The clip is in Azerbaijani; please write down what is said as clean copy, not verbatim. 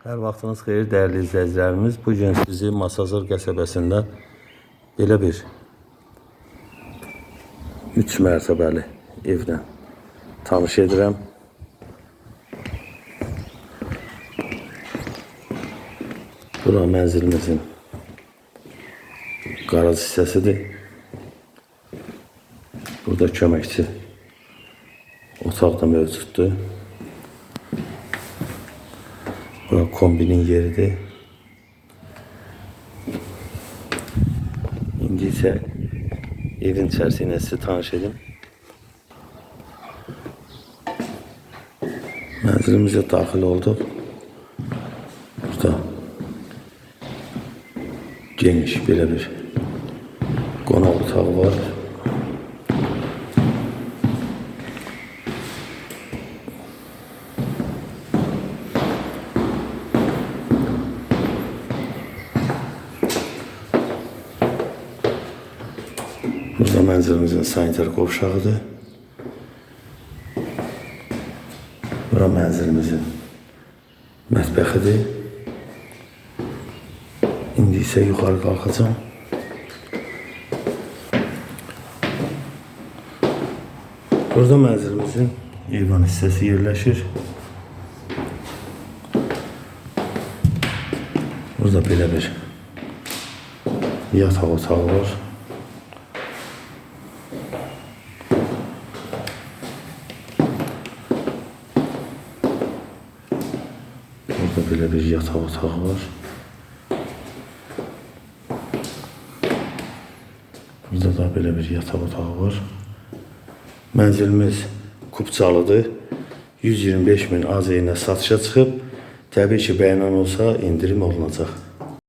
Hər vaxtınız xeyir dəyərli izləyicilərimiz. Bu gün sizi Masazır qəsəbəsində belə bir 3 mərtəbəli evdən tanış edirəm. Bura mənzilimizin qaraj hissəsidir. Burada köməkçi otaq da mövcuddur. Bura kombinin yeridir. İndi isə evin içərisində sizi tanış edim. Mənzilimizə daxil olduq. Burada geniş belə bir qonaq otağı var. Burada mənzilimizin sanitar qovşağıdır. Bura mənzilimizin mətbəxidir. İndi isə yuxarı qalxacağım. Burada mənzilimizin eyvan hissəsi yerləşir. Burada belə bir yataq otağı var. Burada belə bir yataq otağı var. Burada da belə bir yataq otağı var. Mənzilimiz Kupçalıdır. 125.000 AZ ilə satışa çıxıb. Təbii ki, bəyənən olsa indirim olunacaq.